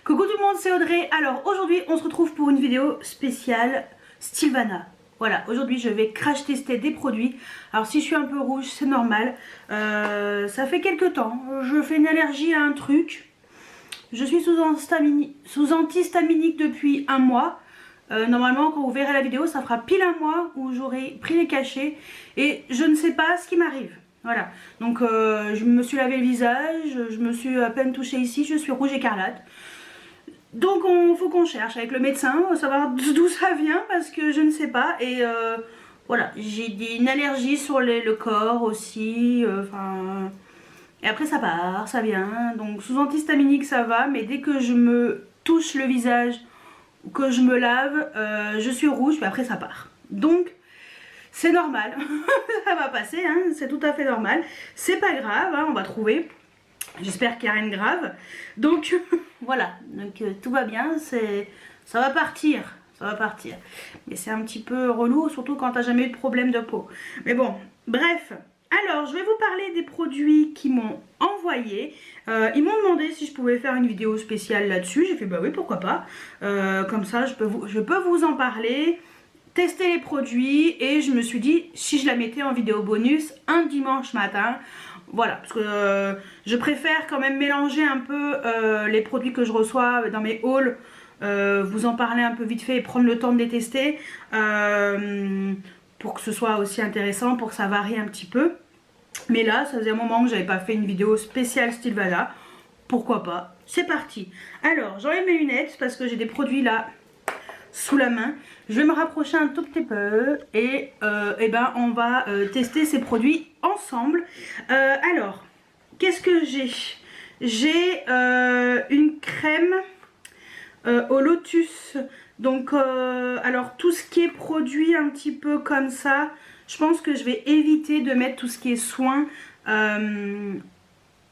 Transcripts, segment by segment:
Coucou tout le monde, c'est Audrey. Alors aujourd'hui on se retrouve pour une vidéo spéciale Sylvana. Voilà, aujourd'hui je vais crash tester des produits. Alors si je suis un peu rouge c'est normal, ça fait quelques temps, je fais une allergie à un truc. Je suis sous antihistaminique depuis un mois. Normalement quand vous verrez la vidéo ça fera pile un mois où j'aurai pris les cachets et je ne sais pas ce qui m'arrive. Voilà, donc je me suis lavé le visage, je me suis à peine touchée ici, je suis rouge écarlate. Donc il faut qu'on cherche avec le médecin, savoir d'où ça vient parce que je ne sais pas. Et voilà, j'ai une allergie sur le corps aussi, et après ça part, ça vient. Donc sous antihistaminique ça va, mais dès que je me touche le visage ou que je me lave, je suis rouge, puis après ça part. Donc c'est normal, ça va passer, hein, c'est tout à fait normal. C'est pas grave, hein, on va trouver. J'espère qu'il n'y a rien de grave. Donc voilà, donc tout va bien, ça va partir. Ça va partir. Mais c'est un petit peu relou, surtout quand t'as jamais eu de problème de peau. Mais bon, bref. Alors, je vais vous parler des produits qu'ils m'ont envoyés. Ils m'ont demandé si je pouvais faire une vidéo spéciale là-dessus. J'ai fait bah oui, pourquoi pas. Comme ça, je peux vous en parler, tester les produits. Et je me suis dit, si je la mettais en vidéo bonus un dimanche matin, voilà, parce que je préfère quand même mélanger un peu les produits que je reçois dans mes hauls, vous en parler un peu vite fait et prendre le temps de les tester pour que ce soit aussi intéressant, pour que ça varie un petit peu. Mais là, ça faisait un moment que j'avais pas fait une vidéo spéciale Sylvana, pourquoi pas, c'est parti. Alors, j'enlève mes lunettes parce que j'ai des produits là sous la main. Je vais me rapprocher un tout petit peu et ben on va tester ces produits ensemble. Alors, qu'est-ce que j'ai? J'ai une crème au lotus. Donc, alors tout ce qui est produit un petit peu comme ça, je pense que je vais éviter de mettre tout ce qui est soin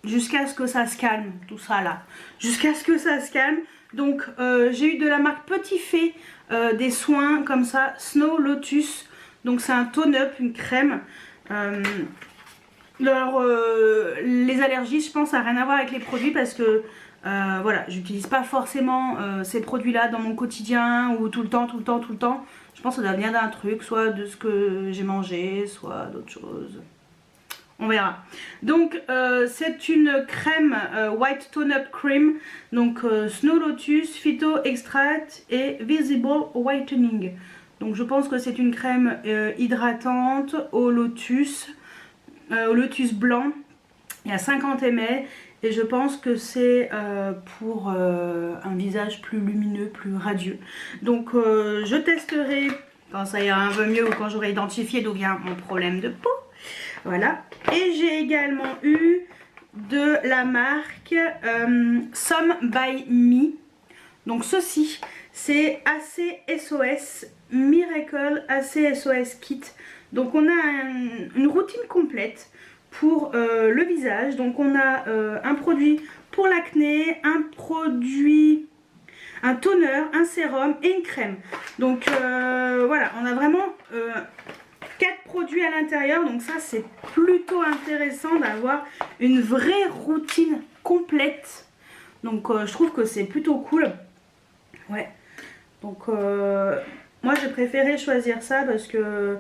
jusqu'à ce que ça se calme, tout ça là. Jusqu'à ce que ça se calme. Donc j'ai eu de la marque Petit Fée des soins comme ça, Snow Lotus. Donc c'est un tone-up, une crème. Alors les allergies je pense ça n'a rien à voir avec les produits parce que voilà, j'utilise pas forcément ces produits là dans mon quotidien ou tout le temps. Je pense que ça doit venir d'un truc, soit de ce que j'ai mangé, soit d'autres choses. On verra. Donc c'est une crème White Tone Up Cream. Donc Snow Lotus, Phyto Extract et Visible Whitening. Donc je pense que c'est une crème hydratante au lotus blanc. Il y a 50 ml. Et je pense que c'est pour un visage plus lumineux, plus radieux. Donc je testerai quand ça ira un peu mieux ou quand j'aurai identifié d'où vient mon problème de peau. Voilà. Et j'ai également eu de la marque Some by Me. Donc ceci, c'est ACSOS Miracle ACSOS Kit. Donc on a une routine complète pour le visage. Donc on a un produit pour l'acné, un toner, un sérum et une crème. Donc voilà, on a vraiment 4 produits à l'intérieur, donc ça c'est plutôt intéressant d'avoir une vraie routine complète. Donc je trouve que c'est plutôt cool. Ouais. Donc moi j'ai préféré choisir ça parce que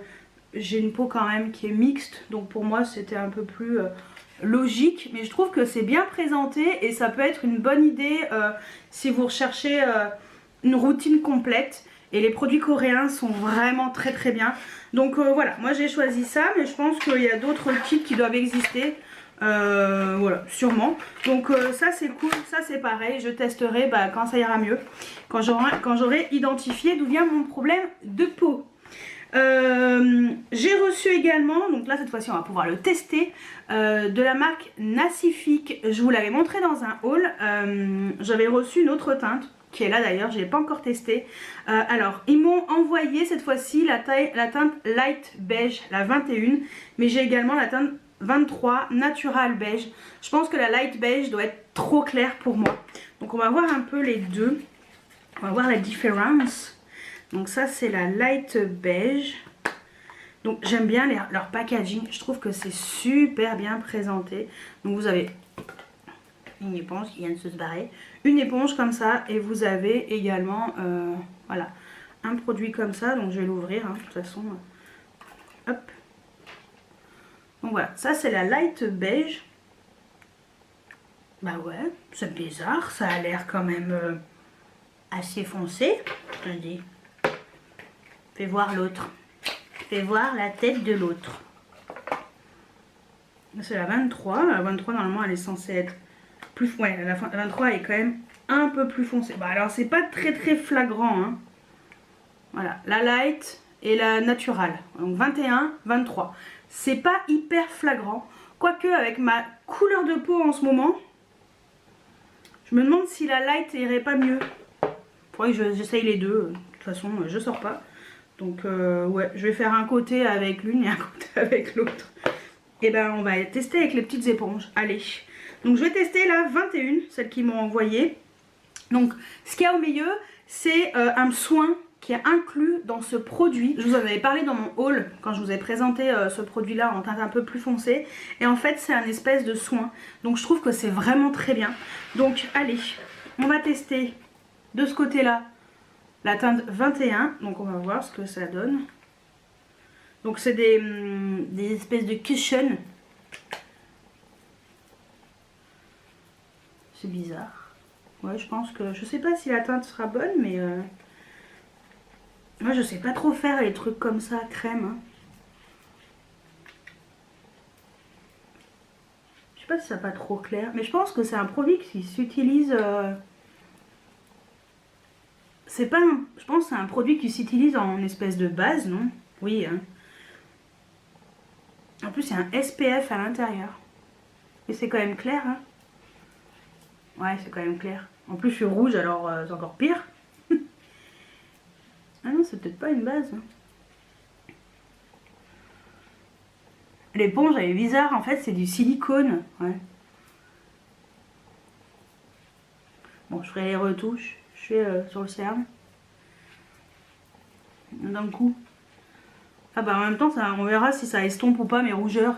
j'ai une peau quand même qui est mixte, donc pour moi c'était un peu plus logique. Mais je trouve que c'est bien présenté et ça peut être une bonne idée si vous recherchez une routine complète. Et les produits coréens sont vraiment très bien. Donc voilà, moi j'ai choisi ça, mais je pense qu'il y a d'autres kits qui doivent exister. Voilà, sûrement. Donc ça c'est cool, ça c'est pareil. Je testerai quand ça ira mieux. Quand j'aurai identifié d'où vient mon problème de peau. J'ai reçu également, donc là cette fois-ci on va pouvoir le tester, de la marque Nacifique. Je vous l'avais montré dans un haul. J'avais reçu une autre teinte qui est là d'ailleurs, je ne l'ai pas encore testé. Alors ils m'ont envoyé cette fois-ci la teinte light beige, la 21, mais j'ai également la teinte 23 natural beige. Je pense que la light beige doit être trop claire pour moi. Donc on va voir un peu les deux, on va voir la différence. Donc ça c'est la light beige. Donc j'aime bien leur packaging, je trouve que c'est super bien présenté. Donc vous avez une éponge qui vient de se barrer. Une éponge comme ça et vous avez également voilà, un produit comme ça. Donc je vais l'ouvrir hein, de toute façon. Hop. Donc voilà, ça c'est la light beige. Bah ouais, c'est bizarre, ça a l'air quand même assez foncé. Je dis. Fais voir l'autre. Fais voir la tête de l'autre. C'est la 23. La 23 normalement elle est censée être plus... Ouais, la 23 elle est quand même un peu plus foncée. Bah alors c'est pas très flagrant. Hein. Voilà, la light et la naturale. Donc 21, 23. C'est pas hyper flagrant. Quoique avec ma couleur de peau en ce moment, je me demande si la light irait pas mieux. Faudrait que j'essaye les deux. De toute façon je sors pas. Donc ouais, je vais faire un côté avec l'une et un côté avec l'autre. Et ben on va tester avec les petites éponges. Allez. Donc je vais tester la 21, celle qu'ils m'ont envoyée. Donc ce qu'il y a au milieu, c'est un soin qui est inclus dans ce produit. Je vous en avais parlé dans mon haul quand je vous ai présenté ce produit là en teinte un peu plus foncée. Et en fait c'est un espèce de soin. Donc je trouve que c'est vraiment très bien. Donc allez, on va tester de ce côté là la teinte 21. Donc on va voir ce que ça donne. Donc c'est des espèces de cushions. C'est bizarre. Ouais, je pense que... Je sais pas si la teinte sera bonne, mais... Moi, je sais pas trop faire les trucs comme ça, crème. Hein. Je sais pas si ça pas trop clair. Mais je pense que c'est un produit qui s'utilise... C'est pas... Je pense que c'est un produit qui s'utilise en espèce de base, non? Oui, hein. En plus, il y a un SPF à l'intérieur. Et c'est quand même clair, hein. Ouais, c'est quand même clair. En plus, je suis rouge, alors c'est encore pire. Ah non, c'est peut-être pas une base. Hein. L'éponge, elle est bizarre. En fait, c'est du silicone. Ouais. Bon, je ferai les retouches. Je fais sur le cerne. D'un coup. Ah bah en même temps, ça, on verra si ça estompe ou pas mes rougeurs.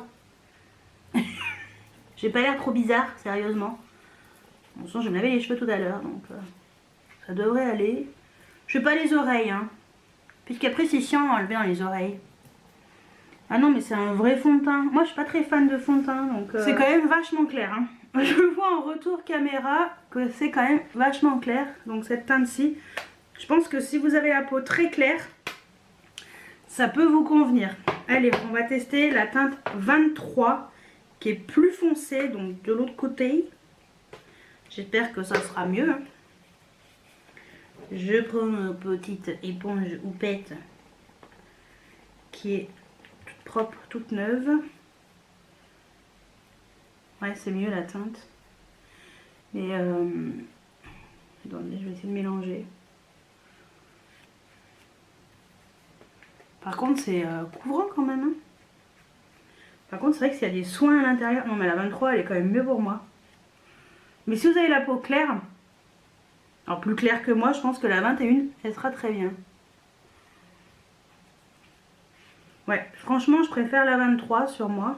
J'ai pas l'air trop bizarre, sérieusement. De toute façon, je me lavais les cheveux tout à l'heure, donc ça devrait aller. Je fais pas les oreilles, hein. Puisqu'après, c'est chiant à enlever dans les oreilles. Ah non, mais c'est un vrai fond de teint. Moi, je suis pas très fan de fond de teint, donc... C'est quand même vachement clair, hein. Je vois en retour caméra que c'est quand même vachement clair. Donc cette teinte-ci, je pense que si vous avez la peau très claire, ça peut vous convenir. Allez, on va tester la teinte 23 qui est plus foncée, donc de l'autre côté. J'espère que ça sera mieux. Hein. Je prends ma petite éponge houppette qui est toute propre, toute neuve. Ouais, c'est mieux la teinte. Mais attendez, je vais essayer de mélanger. Par contre, c'est couvrant quand même. Hein. Par contre, c'est vrai que s'il y a des soins à l'intérieur... Non, mais la 23, elle est quand même mieux pour moi. Mais si vous avez la peau claire, alors plus claire que moi, je pense que la 21, elle sera très bien. Ouais, franchement, je préfère la 23 sur moi.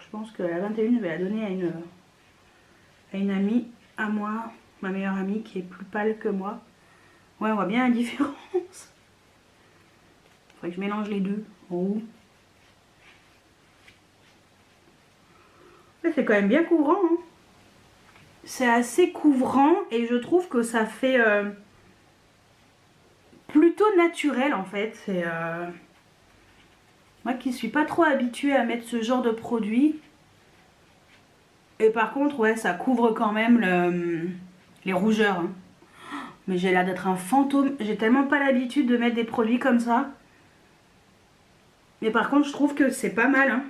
Je pense que la 21, je vais la donner à une amie, à moi, ma meilleure amie, qui est plus pâle que moi. Ouais, on voit bien la différence. Faudrait que je mélange les deux en haut. C'est quand même bien couvrant. Hein. C'est assez couvrant et je trouve que ça fait plutôt naturel en fait. C'est moi qui suis pas trop habituée à mettre ce genre de produit. Et par contre, ouais, ça couvre quand même les rougeurs. Hein. Mais j'ai l'air d'être un fantôme. J'ai tellement pas l'habitude de mettre des produits comme ça. Mais par contre, je trouve que c'est pas mal. Hein.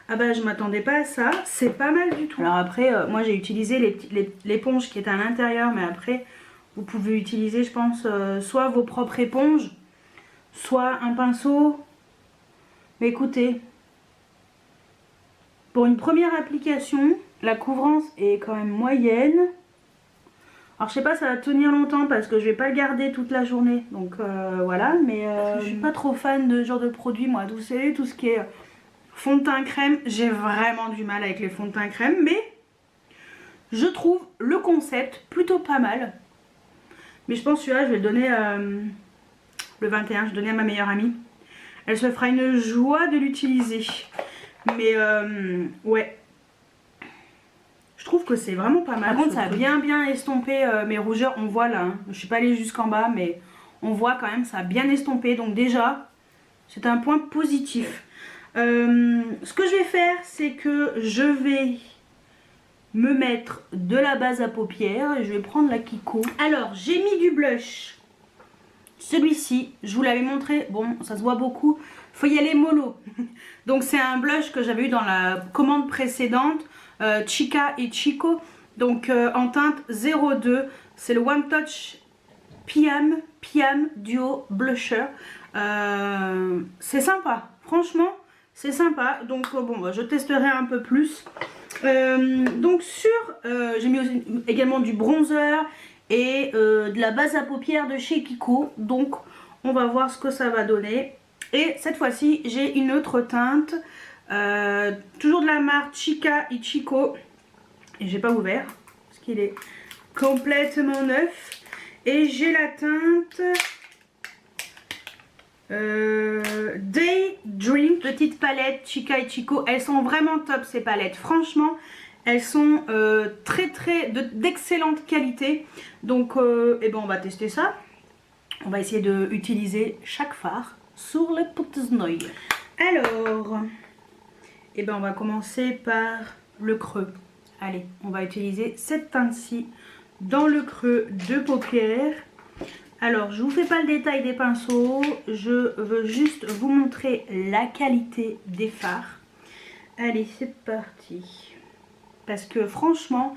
Ah bah, je m'attendais pas à ça. C'est pas mal du tout. Alors après, moi j'ai utilisé l'éponge qui est à l'intérieur. Mais après, vous pouvez utiliser, je pense, soit vos propres éponges, soit un pinceau. Mais écoutez, pour une première application, la couvrance est quand même moyenne. Alors je sais pas, ça va tenir longtemps parce que je vais pas le garder toute la journée. Donc voilà, mais je suis pas trop fan de ce genre de produit moi. Vous savez, tout ce qui est fond de teint crème, j'ai vraiment du mal avec les fonds de teint crème, mais je trouve le concept plutôt pas mal. Mais je pense que celui-là, je vais le donner le 21, je vais le donner à ma meilleure amie. Elle se fera une joie de l'utiliser. Mais ouais, je trouve que c'est vraiment pas mal. Par contre, ça a bien estompé mes rougeurs. On voit là, hein. Je suis pas allée jusqu'en bas, mais on voit quand même, ça a bien estompé. Donc déjà, c'est un point positif. Ce que je vais faire, c'est que je vais me mettre de la base à paupières et je vais prendre la Kiko. Alors, j'ai mis du blush. Celui-ci, je vous l'avais montré, bon, ça se voit beaucoup. Faut y aller mollo. Donc, c'est un blush que j'avais eu dans la commande précédente, Chica et Chico. Donc, en teinte 02, c'est le One Touch Piam Duo Blusher. C'est sympa, franchement, c'est sympa. Donc, bon, bah, je testerai un peu plus. Donc j'ai mis également du bronzer et de la base à paupières de chez Kiko. Donc on va voir ce que ça va donner. Et cette fois-ci j'ai une autre teinte, toujours de la marque Chica et Chico. Et j'ai pas ouvert parce qu'il est complètement neuf. Et j'ai la teinte Daydream, petite palette Chica et Chico. Elles sont vraiment top ces palettes, franchement elles sont d'excellente qualité. Donc et ben on va tester ça. On va essayer d'utiliser chaque fard sur les petites noix. Alors et ben on va commencer par le creux. Allez, on va utiliser cette teinte-ci dans le creux de paupières. Alors, je vous fais pas le détail des pinceaux, je veux juste vous montrer la qualité des fards. Allez, c'est parti. Parce que franchement,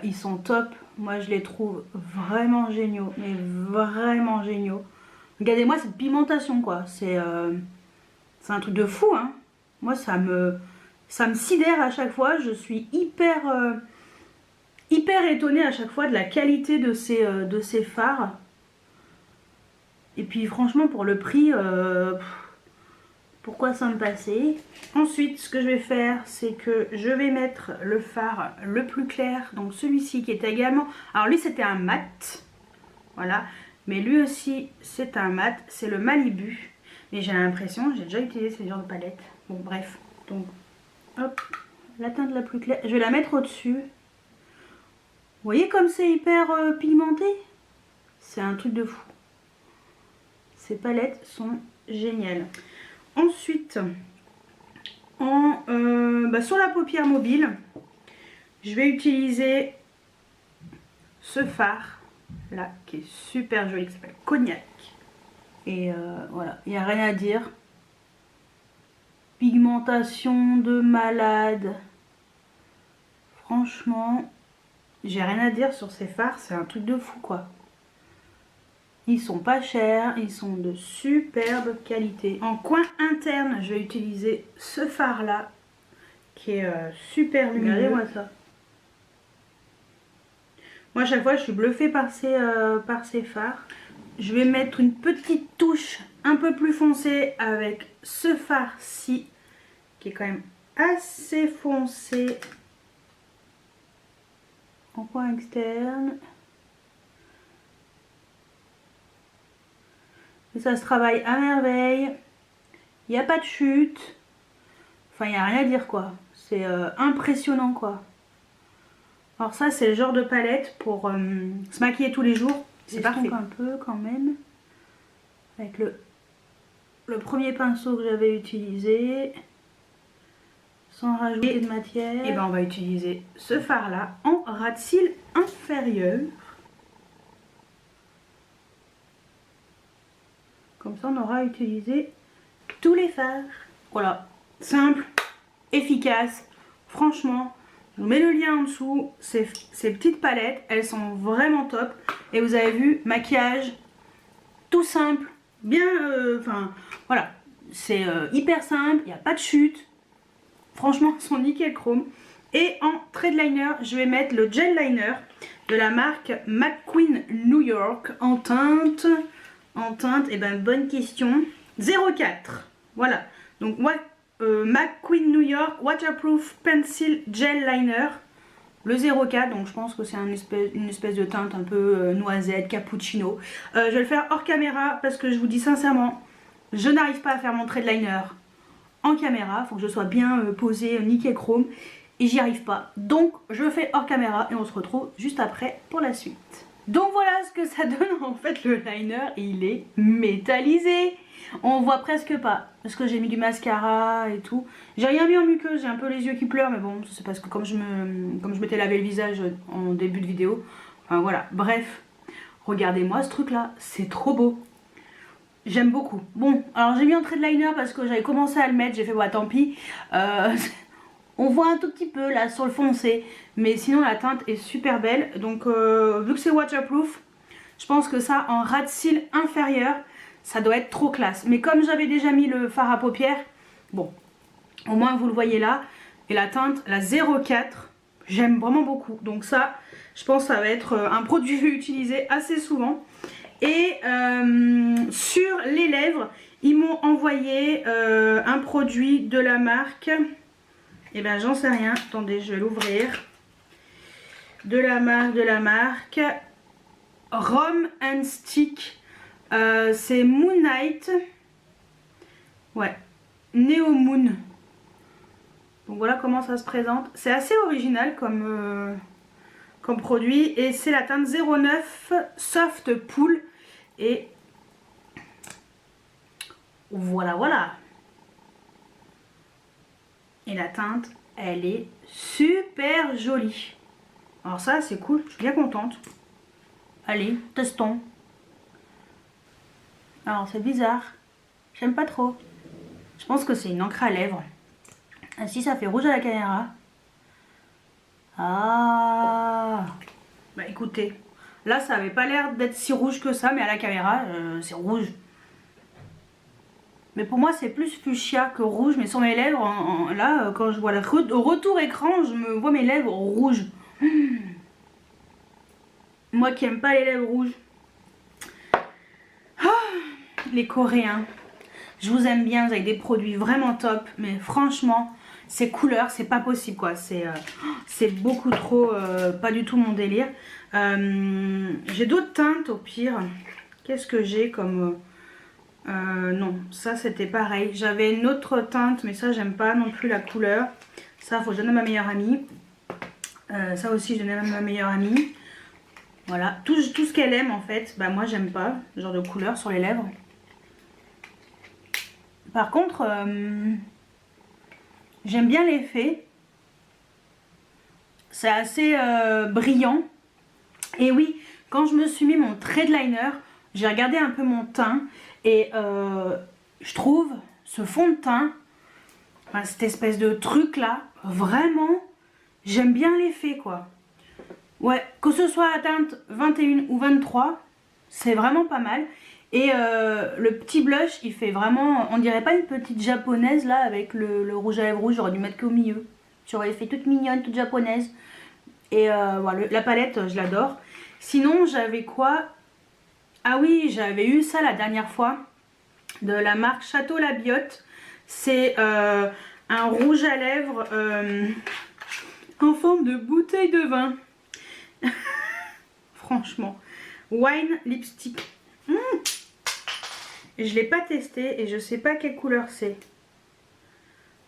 ils sont top. Moi, je les trouve vraiment géniaux, mais vraiment géniaux. Regardez-moi cette pigmentation, quoi. C'est un truc de fou, hein. Moi, ça me sidère à chaque fois. Je suis hyper étonnée à chaque fois de la qualité de ces fards. Et puis franchement pour le prix, pourquoi s'en passer? Ensuite ce que je vais faire, c'est que je vais mettre le fard le plus clair. Donc celui-ci qui est également... Alors lui c'était un mat, voilà. Mais lui aussi c'est un mat, c'est le Malibu. Mais j'ai l'impression, j'ai déjà utilisé ce genre de palette. Bon bref, donc hop, la teinte la plus claire. Je vais la mettre au-dessus. Vous voyez comme c'est hyper pigmenté? C'est un truc de fou. Ces palettes sont géniales. Ensuite, sur la paupière mobile, je vais utiliser ce fard là qui est super joli, qui s'appelle Cognac. Et voilà, il n'y a rien à dire. Pigmentation de malade. Franchement, j'ai rien à dire sur ces fards, c'est un truc de fou quoi. Ils sont pas chers, ils sont de superbe qualité. En coin interne, je vais utiliser ce fard là, qui est super lumineux. Regardez-moi ça. Moi, à chaque fois, je suis bluffée par ces fards. Je vais mettre une petite touche un peu plus foncée avec ce fard-ci, qui est quand même assez foncé. En coin externe. Et ça se travaille à merveille. Il n'y a pas de chute. Enfin, il n'y a rien à dire quoi. C'est impressionnant quoi. Alors ça, c'est le genre de palette pour se maquiller tous les jours. C'est parfait. Un peu quand même. Avec le premier pinceau que j'avais utilisé. Sans rajouter de matière. Et ben on va utiliser ce fard là en ras de cils inférieur. Comme ça, on aura utilisé tous les fards. Voilà, simple, efficace. Franchement, je vous mets le lien en dessous. Ces petites palettes, elles sont vraiment top. Et vous avez vu, maquillage, tout simple, bien, enfin, voilà. C'est hyper simple, il n'y a pas de chute. Franchement, elles sont nickel chrome. Et en trait de liner, je vais mettre le gel liner de la marque McQueen New York en teinte... Et ben bonne question. 04. Voilà. Donc moi, McQueen New York Waterproof Pencil Gel Liner. Le 04, donc je pense que c'est une espèce de teinte un peu noisette, cappuccino. Je vais le faire hors caméra parce que je vous dis sincèrement, je n'arrive pas à faire mon trait de liner en caméra. Il faut que je sois bien posée, nickel chrome. Et j'y arrive pas. Donc je le fais hors caméra et on se retrouve juste après pour la suite. Donc voilà ce que ça donne en fait le liner. Et il est métallisé. On voit presque pas. Parce que j'ai mis du mascara et tout. J'ai rien mis en muqueuse, j'ai un peu les yeux qui pleurent. Mais bon, c'est parce que comme je m'étais lavé le visage en début de vidéo. Enfin voilà, bref. Regardez-moi ce truc là, c'est trop beau. J'aime beaucoup. Bon, alors j'ai mis un trait de liner parce que j'avais commencé à le mettre. J'ai fait, bah tant pis. On voit un tout petit peu là sur le foncé. Mais sinon la teinte est super belle. Donc vu que c'est waterproof, je pense que ça en ras de cils inférieur, ça doit être trop classe. Mais comme j'avais déjà mis le fard à paupières, bon, au moins vous le voyez là. Et la teinte, la 04, j'aime vraiment beaucoup. Donc ça, je pense que ça va être un produit utilisé assez souvent. Et sur les lèvres, ils m'ont envoyé un produit de la marque. Et ben j'en sais rien. Attendez, je vais l'ouvrir. De la marque Rom and Stick. C'est Moon Knight. Ouais. Neo Moon. Donc voilà comment ça se présente. C'est assez original comme produit. Et c'est la teinte 09 Soft Pool. Et voilà, voilà. Et la teinte, elle est super jolie. Alors ça, c'est cool. Je suis bien contente. Allez, testons. Alors, c'est bizarre. J'aime pas trop. Je pense que c'est une encre à lèvres. Ah, si, ça fait rouge à la caméra. Ah. Bah écoutez. Là, ça avait pas l'air d'être si rouge que ça, mais à la caméra, c'est rouge. Mais pour moi, c'est plus fuchsia que rouge. Mais sur mes lèvres, là, quand je vois le retour écran, je me vois mes lèvres rouges. Moi qui aime pas les lèvres rouges. Ah, les Coréens. Je vous aime bien, vous avez des produits vraiment top. Mais franchement, ces couleurs, c'est pas possible quoi. C'est beaucoup trop, pas du tout mon délire. J'ai d'autres teintes au pire. Qu'est-ce que j'ai comme... non, ça c'était pareil. J'avais une autre teinte, mais ça j'aime pas non plus la couleur. Ça, faut que je donne à ma meilleure amie. Ça aussi, je donne à ma meilleure amie. Voilà, tout ce qu'elle aime en fait, bah moi j'aime pas, ce genre de couleur sur les lèvres. Par contre, j'aime bien l'effet. C'est assez brillant. Et oui, quand je me suis mis mon trait de liner, j'ai regardé un peu mon teint. Et je trouve ce fond de teint, enfin, cette espèce de truc là, vraiment, j'aime bien l'effet quoi. Ouais, que ce soit la teinte 21 ou 23, c'est vraiment pas mal. Et le petit blush, il fait vraiment, on dirait pas une petite japonaise là avec le rouge à lèvres rouge, j'aurais dû mettre qu'au milieu. J'aurais fait toute mignonne, toute japonaise. Et voilà, la palette, je l'adore. Sinon, j'avais quoi? Ah oui, j'avais eu ça la dernière fois de la marque Château Labiotte. C'est un rouge à lèvres en forme de bouteille de vin. Franchement, wine lipstick. Je ne l'ai pas testé et je sais pas quelle couleur c'est.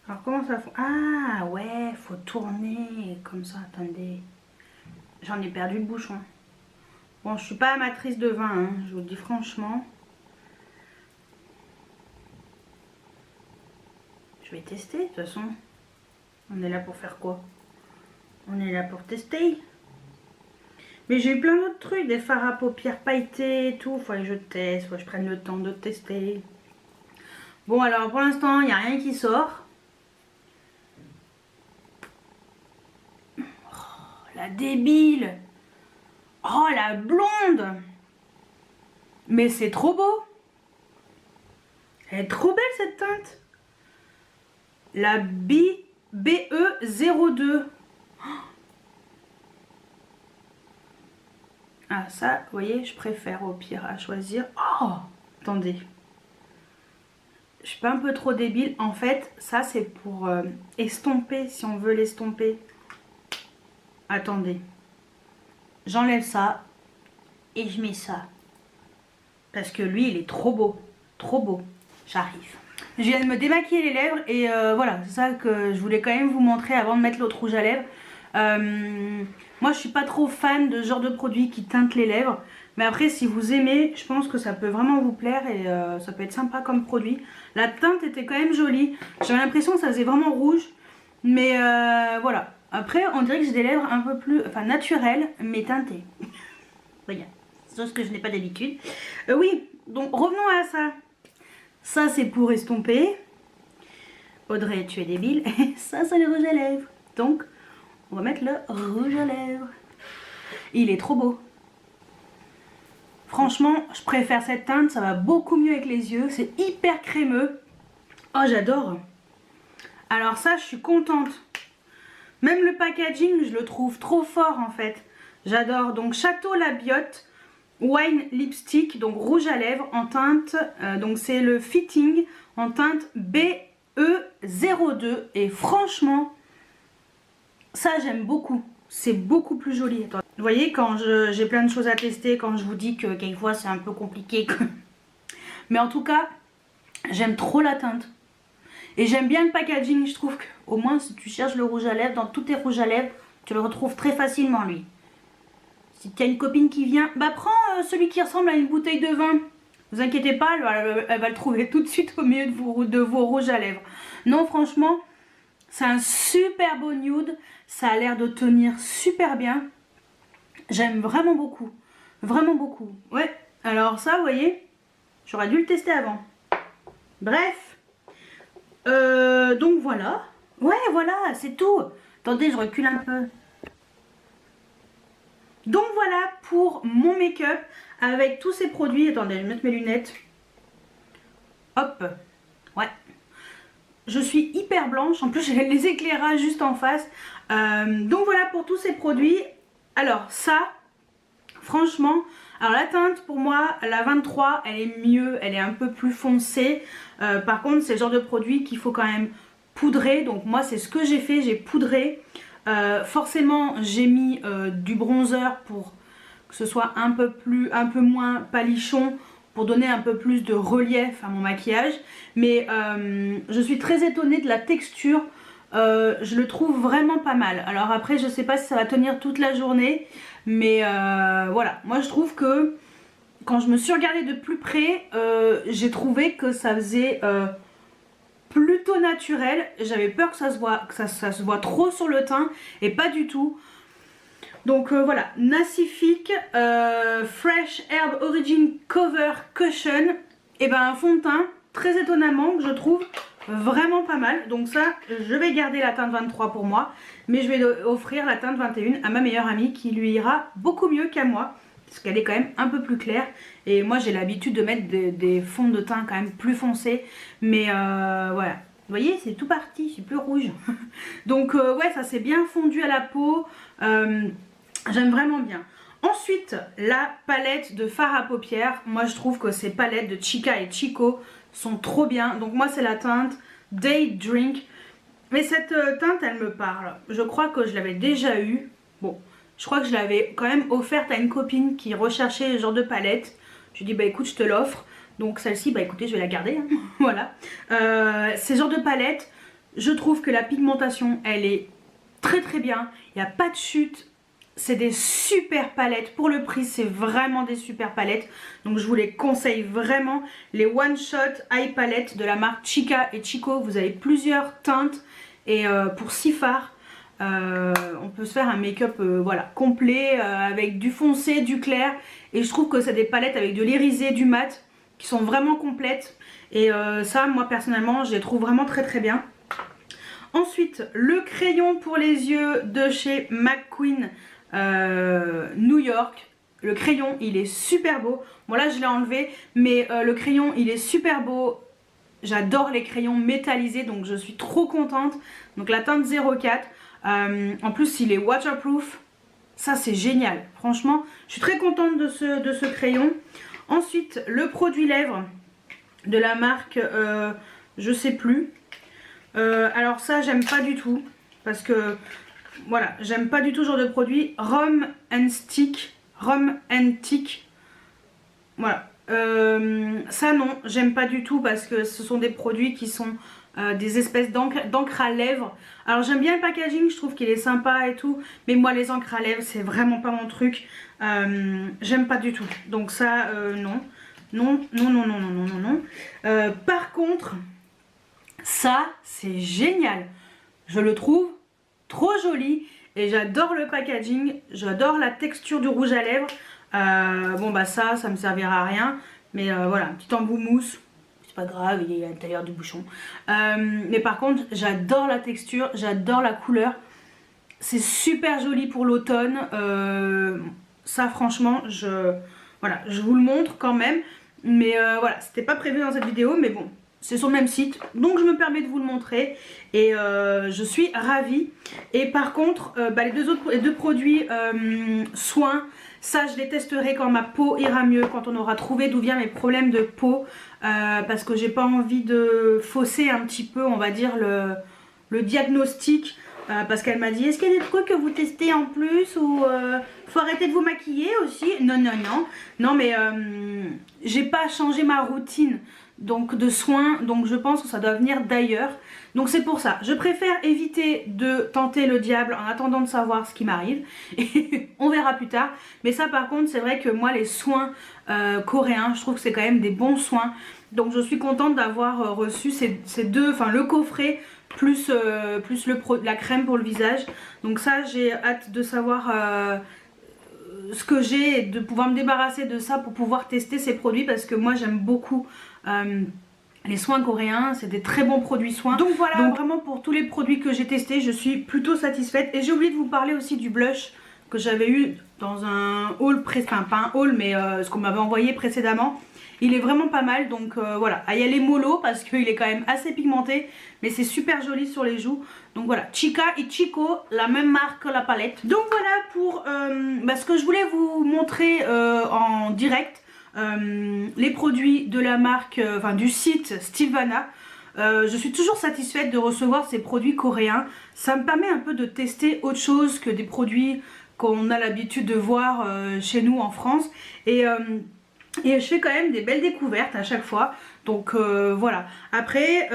Alors comment ça fait? Ah ouais, faut tourner comme ça, attendez. J'en ai perdu le bouchon. Bon, je suis pas amatrice de vin, hein, je vous le dis franchement. Je vais tester, de toute façon. On est là pour faire quoi? On est là pour tester. Mais j'ai eu plein d'autres trucs, des fards à paupières pailletés et tout. Faut que je teste, faut que je prenne le temps de tester. Bon, alors pour l'instant, il n'y a rien qui sort. Oh, la débile! Oh, la blonde! Mais c'est trop beau! Elle est trop belle cette teinte! La BE02. Ah ça, vous voyez, je préfère au pire à choisir. Oh, attendez. je suis pas un peu trop débile. En fait, ça c'est pour estomper, si on veut l'estomper. Attendez. J'enlève ça et je mets ça. Parce que lui, il est trop beau. Trop beau. J'arrive. Je viens de me démaquiller les lèvres et voilà, c'est ça que je voulais quand même vous montrer avant de mettre l'autre rouge à lèvres. Moi, je suis pas trop fan de ce genre de produit qui teinte les lèvres. Mais après, si vous aimez, je pense que ça peut vraiment vous plaire et ça peut être sympa comme produit. La teinte était quand même jolie. J'avais l'impression que ça faisait vraiment rouge. Mais voilà. Après, on dirait que j'ai des lèvres un peu plus, enfin naturelles, mais teintées. Regarde, c'est ce que je n'ai pas d'habitude. Oui, donc revenons à ça. Ça, c'est pour estomper. Audrey, tu es débile. Ça, c'est le rouge à lèvres. Donc, on va mettre le rouge à lèvres. Il est trop beau. Franchement, je préfère cette teinte. Ça va beaucoup mieux avec les yeux. C'est hyper crémeux. Oh, j'adore. Alors ça, je suis contente. Même le packaging, je le trouve trop fort en fait. J'adore. Donc Château La Biote Wine Lipstick, donc rouge à lèvres en teinte. Donc c'est le fitting en teinte BE02. Et franchement, ça j'aime beaucoup. C'est beaucoup plus joli. Attends. Vous voyez, quand j'ai plein de choses à tester, quand je vous dis que quelquefois c'est un peu compliqué. Mais en tout cas, j'aime trop la teinte. Et j'aime bien le packaging, je trouve qu'au moins si tu cherches le rouge à lèvres, dans tous tes rouges à lèvres, tu le retrouves très facilement lui. Si tu as une copine qui vient, bah prends celui qui ressemble à une bouteille de vin. Vous inquiétez pas, elle va le trouver tout de suite au milieu de vos rouges à lèvres. Non, franchement, c'est un super beau nude, ça a l'air de tenir super bien. J'aime vraiment beaucoup, vraiment beaucoup. Ouais, alors ça, vous voyez, j'aurais dû le tester avant. Bref. Donc voilà. Ouais, voilà, c'est tout. Attendez, je recule un peu. Donc voilà pour mon make-up avec tous ces produits. Attendez, je vais mettre mes lunettes. Hop. Ouais. Je suis hyper blanche. En plus, j'ai les éclairages juste en face. Donc voilà pour tous ces produits. Alors ça, franchement, alors la teinte pour moi, la 23, elle est mieux. Elle est un peu plus foncée. Par contre, c'est le genre de produit qu'il faut quand même poudrer. Donc moi, c'est ce que j'ai fait. J'ai poudré. Forcément, j'ai mis du bronzer pour que ce soit un peu moins palichon, pour donner un peu plus de relief à mon maquillage. Mais je suis très étonnée de la texture. Je le trouve vraiment pas mal. Alors après, je sais pas si ça va tenir toute la journée, mais voilà. Moi, je trouve que quand je me suis regardée de plus près, j'ai trouvé que ça faisait plutôt naturel. J'avais peur que ça se voit trop sur le teint et pas du tout. Donc voilà, Nacific Fresh Herb Origin Cover Cushion. Et ben un fond de teint très étonnamment que je trouve vraiment pas mal. Donc ça, je vais garder la teinte 23 pour moi, mais je vais offrir la teinte 21 à ma meilleure amie qui lui ira beaucoup mieux qu'à moi, parce qu'elle est quand même un peu plus claire. Et moi j'ai l'habitude de mettre des fonds de teint quand même plus foncés. Mais voilà, vous voyez, c'est tout parti, c'est plus rouge. Donc ouais, ça s'est bien fondu à la peau. J'aime vraiment bien. Ensuite, la palette de fard à paupières. Moi je trouve que ces palettes de Chica et Chico sont trop bien. Donc moi c'est la teinte Day Drink. Mais cette teinte elle me parle. Je crois que je l'avais déjà eue. Bon, je crois que je l'avais quand même offerte à une copine qui recherchait ce genre de palette. Je lui ai dit bah écoute, je te l'offre. Donc celle-ci, bah écoutez, je vais la garder, hein. Voilà. Ces genres de palettes, je trouve que la pigmentation elle est très très bien. Il n'y a pas de chute. C'est des super palettes. Pour le prix, c'est vraiment des super palettes. Donc je vous les conseille vraiment. Les One Shot Eye Palette de la marque Chica et Chico. Vous avez plusieurs teintes. Et pour 6 fards, on peut se faire un make-up voilà, complet avec du foncé, du clair. Et je trouve que c'est des palettes avec de l'irisé, du mat qui sont vraiment complètes. Et ça, moi personnellement, je les trouve vraiment très très bien. Ensuite, le crayon pour les yeux de chez McQueen New York. Le crayon il est super beau. Bon là je l'ai enlevé, mais le crayon il est super beau. J'adore les crayons métallisés, donc je suis trop contente. Donc la teinte 04. En plus il est waterproof. Ça c'est génial. Franchement je suis très contente de ce crayon. Ensuite le produit lèvres de la marque je sais plus. Alors ça j'aime pas du tout parce que voilà, j'aime pas du tout ce genre de produit. Rum and Stick, voilà. Ça non, j'aime pas du tout parce que ce sont des produits qui sont des espèces d'encre à lèvres. Alors j'aime bien le packaging, je trouve qu'il est sympa et tout, mais moi les encres à lèvres c'est vraiment pas mon truc. J'aime pas du tout, donc ça non. Non. Par contre, ça c'est génial, je le trouve trop joli et j'adore le packaging, j'adore la texture du rouge à lèvres. Bon bah ça me servira à rien, mais voilà, un petit embout mousse, c'est pas grave, il est à l'intérieur du bouchon. Mais par contre j'adore la texture, j'adore la couleur, c'est super joli pour l'automne. Ça franchement voilà, je vous le montre quand même, mais voilà, c'était pas prévu dans cette vidéo, mais bon, c'est sur le même site, donc je me permets de vous le montrer et je suis ravie. Et par contre, les deux produits soins, ça je les testerai quand ma peau ira mieux, quand on aura trouvé d'où viennent mes problèmes de peau, parce que j'ai pas envie de fausser un petit peu, on va dire, le diagnostic. Parce qu'elle m'a dit, est-ce qu'il y a des trucs que vous testez en plus ou faut arrêter de vous maquiller aussi? Non mais j'ai pas changé ma routine donc de soins, donc je pense que ça doit venir d'ailleurs, donc c'est pour ça je préfère éviter de tenter le diable en attendant de savoir ce qui m'arrive et on verra plus tard. Mais ça par contre c'est vrai que moi les soins coréens, je trouve que c'est quand même des bons soins, donc je suis contente d'avoir reçu ces deux, enfin le coffret plus la crème pour le visage. Donc ça j'ai hâte de savoir ce que j'ai et de pouvoir me débarrasser de ça pour pouvoir tester ces produits, parce que moi j'aime beaucoup les soins coréens, c'est des très bons produits soins. Donc voilà, donc vraiment pour tous les produits que j'ai testés, je suis plutôt satisfaite. Et j'ai oublié de vous parler aussi du blush que j'avais eu dans un haul, enfin pas un haul mais ce qu'on m'avait envoyé précédemment. Il est vraiment pas mal, donc voilà, à y aller mollo parce qu'il est quand même assez pigmenté, mais c'est super joli sur les joues. Donc voilà, Chica et Chico, la même marque que la palette. Donc voilà pour ce que je voulais vous montrer en direct, les produits de la marque, du site Stylevana. Je suis toujours satisfaite de recevoir ces produits coréens. Ça me permet un peu de tester autre chose que des produits qu'on a l'habitude de voir chez nous en France. Et je fais quand même des belles découvertes à chaque fois. Donc voilà. Après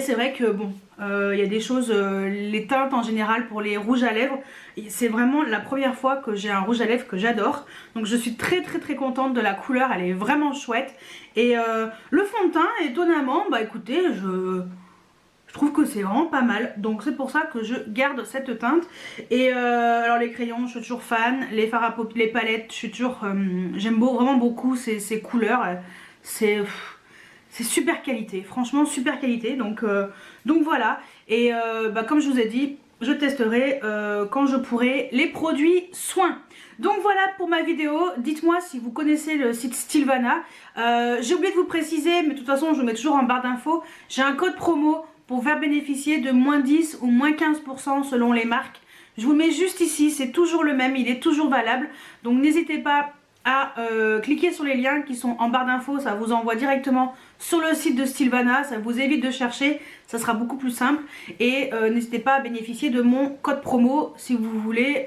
c'est vrai que bon, il y a des choses, les teintes en général pour les rouges à lèvres, c'est vraiment la première fois que j'ai un rouge à lèvres que j'adore. Donc je suis très contente de la couleur, elle est vraiment chouette. Et le fond de teint, étonnamment, bah écoutez, je trouve que c'est vraiment pas mal, donc c'est pour ça que je garde cette teinte. Et alors les crayons, je suis toujours fan, les fards à paupières, les palettes, je suis toujours, j'aime vraiment beaucoup ces couleurs, c'est super qualité, franchement super qualité, donc voilà. Et comme je vous ai dit, je testerai quand je pourrai les produits soins. Donc voilà pour ma vidéo, dites-moi si vous connaissez le site Stylevana. J'ai oublié de vous préciser, mais de toute façon je vous mets toujours en barre d'infos, j'ai un code promo pour faire bénéficier de moins 10 ou moins 15% selon les marques. Je vous mets juste ici, c'est toujours le même, il est toujours valable. Donc n'hésitez pas à cliquer sur les liens qui sont en barre d'infos, ça vous envoie directement sur le site de Stylevana, ça vous évite de chercher, ça sera beaucoup plus simple. Et n'hésitez pas à bénéficier de mon code promo si vous voulez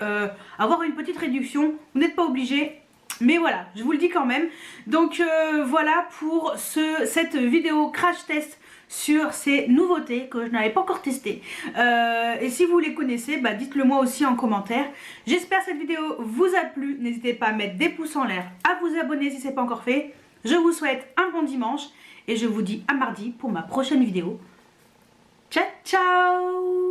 avoir une petite réduction, vous n'êtes pas obligé. Mais voilà, je vous le dis quand même. Donc voilà pour cette vidéo crash test sur ces nouveautés que je n'avais pas encore testées. Et si vous les connaissez, dites-le moi aussi en commentaire. J'espère que cette vidéo vous a plu. N'hésitez pas à mettre des pouces en l'air, à vous abonner si ce n'est pas encore fait. Je vous souhaite un bon dimanche et je vous dis à mardi pour ma prochaine vidéo. Ciao ciao.